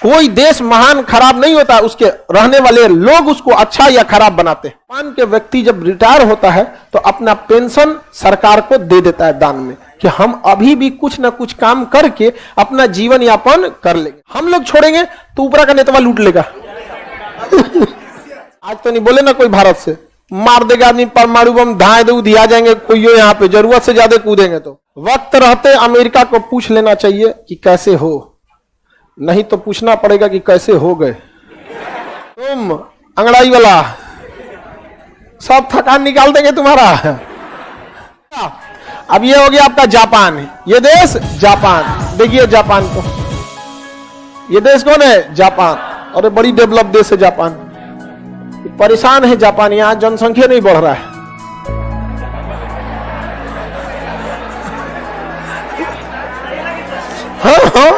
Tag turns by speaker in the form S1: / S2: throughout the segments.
S1: कोई देश महान खराब नहीं होता, उसके रहने वाले लोग उसको अच्छा या खराब बनाते हैं। जापान के व्यक्ति जब रिटायर होता है तो अपना पेंशन सरकार को दे देता है दान में, कि हम अभी भी कुछ ना कुछ काम करके अपना जीवन यापन कर लेंगे। हम लोग छोड़ेंगे तो ऊपर का नेतवा लूट लेगा। आज तो नहीं बोले ना कोई भारत से मार देगा आदमी, परमाणु बम धाए दे दिया जाएंगे कोई यहाँ पे, जरूरत से ज्यादा कूदेंगे। तो वक्त रहते अमेरिका को पूछ लेना चाहिए कि कैसे हो, नहीं तो पूछना पड़ेगा कि कैसे हो गए तुम। अंगड़ाई वाला सब थकान निकाल देंगे तुम्हारा। अब ये हो गया आपका जापान, ये देश जापान। देखिए जापान को, ये देश कौन है? जापान। और बड़ी डेवलप देश है जापान। परेशान है जापान, यहां जनसंख्या नहीं बढ़ रहा है। हाँ,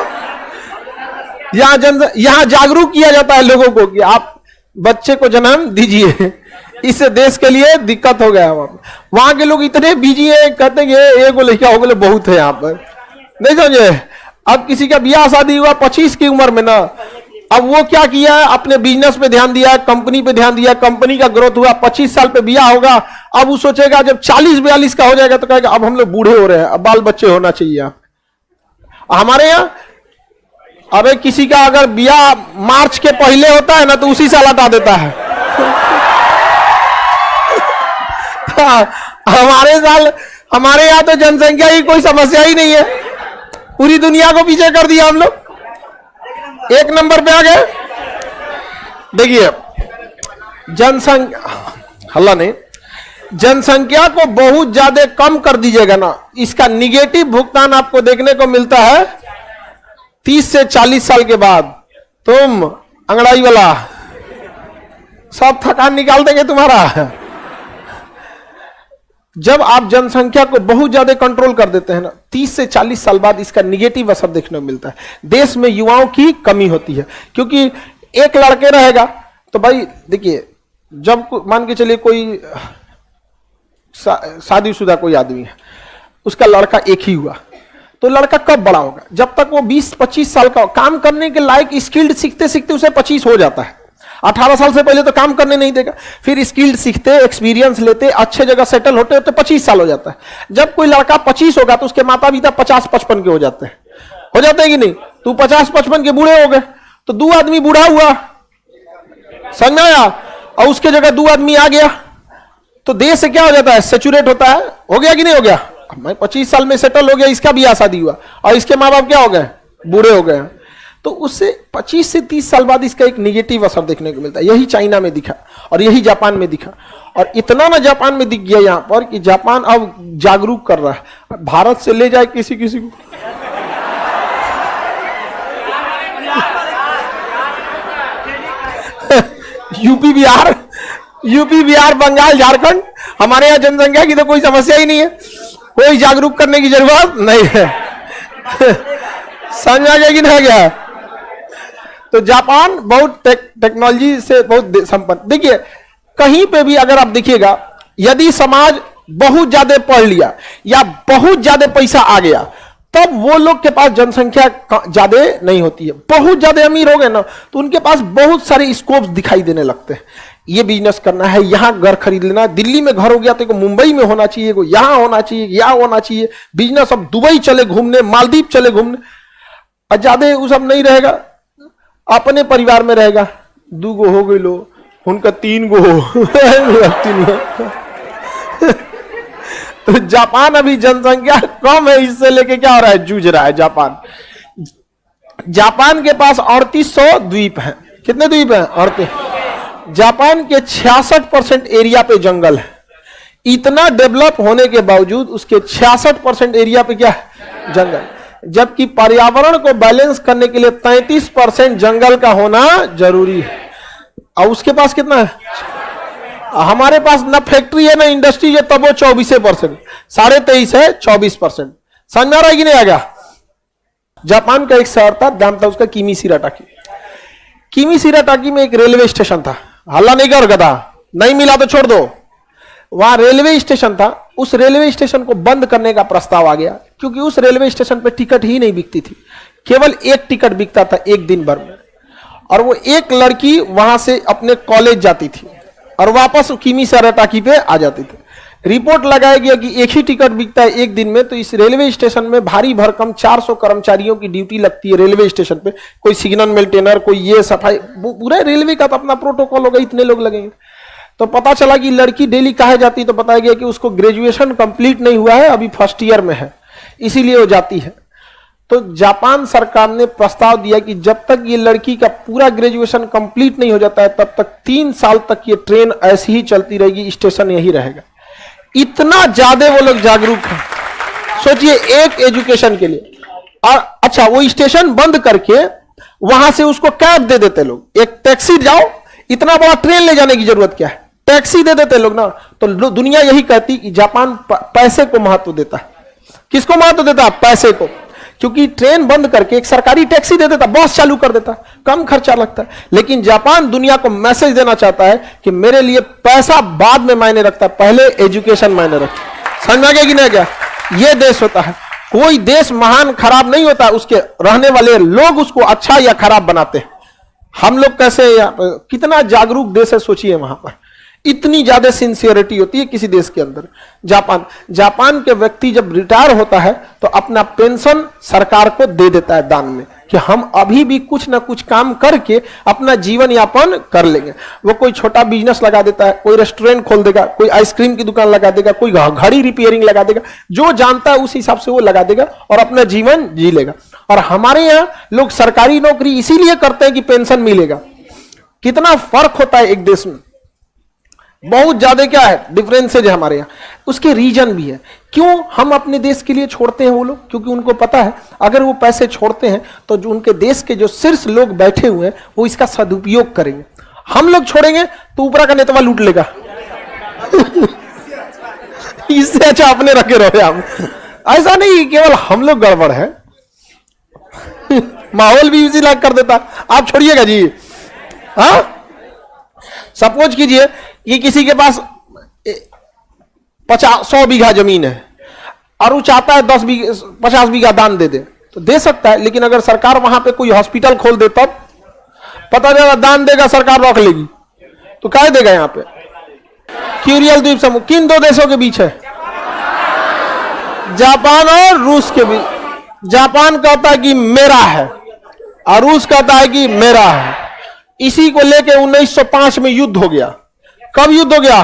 S1: यहां जागरूक किया जाता है लोगों को कि आप बच्चे को जन्म दीजिए, इससे देश के लिए दिक्कत हो गया। वहां के लोग इतने बिजी है, कहते हैं एक लड़का हो गए बहुत है यहाँ पर, नहीं समझे। अब किसी का ब्याह शादी हुआ 25 की उम्र में ना, अब वो क्या किया है, अपने बिजनेस पे ध्यान दिया, कंपनी पे ध्यान दिया, कंपनी का ग्रोथ हुआ, 25 साल पे ब्याह होगा। अब वो सोचेगा जब 40-42 का हो जाएगा तो कहेगा अब हम लोग बूढ़े हो रहे हैं, अब बाल बच्चे होना चाहिए। हमारे यहाँ अबे किसी का अगर ब्याह मार्च के पहले होता है ना तो उसी साल हटा देता है। हमारे यहाँ तो जनसंख्या की कोई समस्या ही नहीं है, पूरी दुनिया को पीछे कर दिया हम लोग, 1 नंबर पे आ गए। देखिए जनसंख्या को बहुत ज्यादा कम कर दीजिएगा ना, इसका निगेटिव भुगतान आपको देखने को मिलता है 30 से 40 साल के बाद। तुम अंगड़ाई वाला सब थकान निकाल देंगे तुम्हारा। जब आप जनसंख्या को बहुत ज्यादा कंट्रोल कर देते हैं ना, 30 से 40 साल बाद इसका निगेटिव असर देखने को मिलता है। देश में युवाओं की कमी होती है, क्योंकि एक लड़के रहेगा तो भाई देखिए, जब मान के चलिए कोई शादीशुदा कोई आदमी है, उसका लड़का एक ही हुआ, तो लड़का कब बड़ा होगा? जब तक वो 20-25 साल का काम करने के लायक स्किल्ड सीखते सीखते उसे 25 हो जाता है। 18 साल से पहले तो काम करने नहीं देगा, फिर स्किल्ड सीखते, एक्सपीरियंस लेते, अच्छे जगह सेटल होते होते 25 साल हो जाता है। जब कोई लड़का 25 होगा तो उसके माता पिता 50-55 के हो जाते हैं कि नहीं? तू 50-55 के बूढ़े हो गए तो 2 आदमी बूढ़ा हुआ, समझ में आया? और उसके जगह 2 आदमी आ गया तो देश से क्या हो जाता है? सेचुरेट होता है। हो गया कि नहीं हो गया? मैं 25 साल में सेटल हो गया, इसका भी शादी हुआ और इसके माँ बाप क्या हो गए? बूढ़े हो गए। तो उससे 25 से 30 साल बाद इसका एक निगेटिव असर देखने को मिलता है। यही चाइना में दिखा और यही जापान में दिखा, और इतना ना जापान में दिख गया यहां पर कि जापान अब जागरूक कर रहा है। भारत से ले जाए किसी किसी को, यूपी बिहार बंगाल झारखंड, हमारे यहाँ जनसंख्या की तो कोई समस्या ही नहीं है, कोई जागरूक करने की जरूरत नहीं है। समझ आ गया कि नहीं गया? तो जापान बहुत टेक्नोलॉजी से बहुत संपन्न। देखिए कहीं पे भी अगर आप देखिएगा, यदि समाज बहुत ज्यादा पढ़ लिया या बहुत ज्यादा पैसा आ गया, तब वो लोग के पास जनसंख्या ज्यादा नहीं होती है। बहुत ज्यादा अमीर हो गए ना तो उनके पास बहुत सारे स्कोप्स दिखाई देने लगते हैं। ये बिजनेस करना है, यहाँ घर खरीद लेना, दिल्ली में घर हो गया तो मुंबई में होना चाहिए, यहाँ होना चाहिए, यहाँ होना चाहिए बिजनेस। अब दुबई चले घूमने, मालदीव चले घूमने, और ज्यादा वो सब नहीं रहेगा, अपने परिवार में रहेगा। 2 गो हो गई लो, उनका 3 गो तो जापान अभी जनसंख्या कम है, इससे लेके क्या हो रहा है? जूझ रहा है जापान। जापान के पास 3800 द्वीप हैं। कितने द्वीप हैं? 38। जापान के 66% एरिया पे जंगल है। इतना डेवलप होने के बावजूद उसके 66% एरिया पे क्या है? जंगल। जबकि पर्यावरण को बैलेंस करने के लिए 33% जंगल का होना जरूरी है। और उसके पास कितना है? हमारे पास ना फैक्ट्री है ना इंडस्ट्री है, तब वो 24%, 23.5 है 24%। समझ में आ रहा है कि नहीं आ गया? जापान का एक शहर था, नाम था उसका किमिशिराटाकी। किमिशिराटाकी में एक रेलवे स्टेशन था, हल्ला नहीं कर था, नहीं मिला तो छोड़ दो। वहां रेलवे स्टेशन था, उस रेलवे स्टेशन को बंद करने का प्रस्ताव आ गया, क्योंकि उस रेलवे स्टेशन पे टिकट ही नहीं बिकती थी। केवल एक टिकट बिकता था एक दिन भर में। और वो एक लड़की वहां से अपने कॉलेज जाती थी और वापस किमी से अराटाकी पे आ जाती थी। रिपोर्ट लगाया गया कि एक ही टिकट बिकता है एक दिन में, तो इस रेलवे स्टेशन में भारी भरकम 400 कर्मचारियों की ड्यूटी लगती है रेलवे स्टेशन पे। कोई सिग्नल मेंटेनर, कोई ये सफाई, पूरा रेलवे का तो अपना प्रोटोकॉल होगा, इतने लोग लगेंगे। तो पता चला कि लड़की डेली कहाँ जाती है, तो बताया गया कि उसको ग्रेजुएशन कंप्लीट नहीं हुआ है, अभी फर्स्ट ईयर में है, इसीलिए वो जाती है। तो जापान सरकार ने प्रस्ताव दिया कि जब तक ये लड़की का पूरा ग्रेजुएशन कंप्लीट नहीं हो जाता है तब तक 3 साल तक ये ट्रेन ऐसी ही चलती रहेगी, स्टेशन यही रहेगा। इतना ज्यादा वो लोग जागरूक हैं, सोचिए, एक एजुकेशन के लिए। और अच्छा, वो स्टेशन बंद करके वहां से उसको कैब दे देते लोग, एक टैक्सी जाओ, इतना बड़ा ट्रेन ले जाने की जरूरत क्या है, टैक्सी दे देते लोग ना। तो दुनिया यही कहती कि जापान पैसे को महत्व देता है। किसको महत्व देता है? पैसे को। क्योंकि ट्रेन बंद करके एक सरकारी टैक्सी दे देता, बस चालू कर देता, कम खर्चा लगता है। लेकिन जापान दुनिया को मैसेज देना चाहता है कि मेरे लिए पैसा बाद में मायने रखता है, पहले एजुकेशन मायने रखता है। समझ में गया कि नहीं? क्या ये देश होता है। कोई देश महान खराब नहीं होता, उसके रहने वाले लोग उसको अच्छा या खराब बनाते हैं। हम लोग कैसे, कितना जागरूक देश है, सोचिए। वहां पर इतनी ज्यादा सिंसियरिटी होती है किसी देश के अंदर। जापान के व्यक्ति जब रिटायर होता है तो अपना पेंशन सरकार को दे देता है दान में, कि हम अभी भी कुछ ना कुछ काम करके अपना जीवन यापन कर लेंगे। वो कोई छोटा बिजनेस लगा देता है, कोई रेस्टोरेंट खोल देगा, कोई आइसक्रीम की दुकान लगा देगा, कोई घड़ी रिपेयरिंग लगा देगा, जो जानता है उस हिसाब से वो लगा देगा और अपना जीवन जी लेगा। और हमारे यहाँ लोग सरकारी नौकरी इसीलिए करते हैं कि पेंशन मिलेगा। कितना फर्क होता है एक देश में, बहुत ज्यादा क्या है डिफरेंसेज है हमारे यहाँ। उसके रीजन भी है क्यों हम अपने देश के लिए छोड़ते हैं वो लोग, क्योंकि उनको पता है अगर वो पैसे छोड़ते हैं तो जो उनके देश के जो शीर्ष लोग बैठे हुए हैं वो इसका सदुपयोग करेंगे। हम लोग छोड़ेंगे तो ऊपरा का नेतवा लूट लेगा। इससे अच्छा अपने रखे रहो आप। ऐसा नहीं केवल हम लोग गड़बड़ है, माहौल भी इसी लायक कर देता। आप छोड़िएगा जी। हाँ, सपोज कीजिए कि किसी के पास 100 बीघा जमीन है और वो चाहता है 50 बीघा दान दे दे, तो दे सकता है। लेकिन अगर सरकार वहां पे कोई हॉस्पिटल खोल दे तब पता चला दान देगा सरकार रख लेगी, तो क्या देगा? यहां पे क्यूरियल द्वीप समूह किन 2 देशों के बीच है? जापान और रूस के बीच। जापान कहता है कि मेरा है और रूस कहता है कि मेरा है। इसी को लेके 1905 में युद्ध हो गया। कब युद्ध हो गया?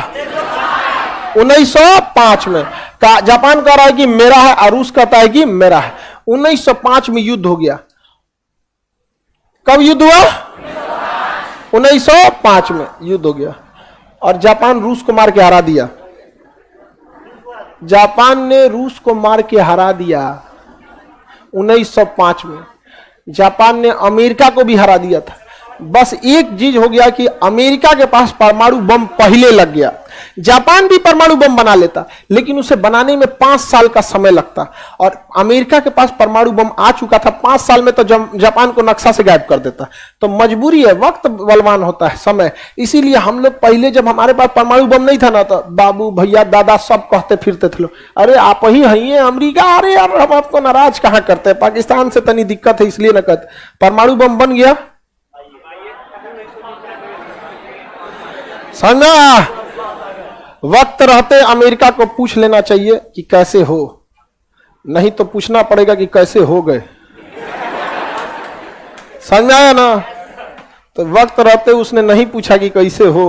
S1: 1905 में। जापान कह रहा है कि मेरा है और रूस कहता है कि मेरा है। 1905 में युद्ध हो गया। कब युद्ध हुआ? 1905 में युद्ध हो गया और जापान रूस को मार के हरा दिया। जापान ने रूस को मार के हरा दिया 1905 में। जापान ने अमेरिका को भी हरा दिया था। बस एक चीज हो गया कि अमेरिका के पास परमाणु बम पहले लग गया। जापान भी परमाणु बम बना लेता, लेकिन उसे बनाने में 5 साल का समय लगता और अमेरिका के पास परमाणु बम आ चुका था। 5 साल में तो जापान को नक्शा से गायब कर देता। तो मजबूरी है, वक्त बलवान होता है, समय। इसीलिए हम लोग पहले जब हमारे पास परमाणु बम नहीं था ना, तो बाबू भैया दादा सब कहते फिरते थे लोग, अरे आप ही हैं अमेरिका, अरे यार हम आपको नाराज कहां करते हैं, पाकिस्तान से तनी दिक्कत है इसलिए ना कहते। परमाणु बम बन गया, समझा? वक्त रहते अमेरिका को पूछ लेना चाहिए कि कैसे हो, नहीं तो पूछना पड़ेगा कि कैसे हो गए। समझ में आया ना? तो वक्त रहते उसने नहीं पूछा कि कैसे हो,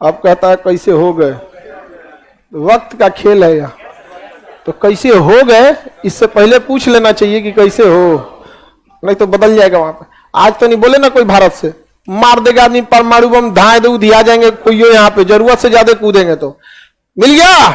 S1: अब कहता है कैसे हो गए। वक्त का खेल है यह। तो कैसे हो गए इससे पहले पूछ लेना चाहिए कि कैसे हो, नहीं तो बदल जाएगा वहां पर। आज तो नहीं बोले ना कोई भारत से मार देगा आदमी परमाणु बम, धाए दे दिया जाएंगे कोई यहाँ पे, जरूरत से ज्यादा कूदेंगे तो। मिल गया?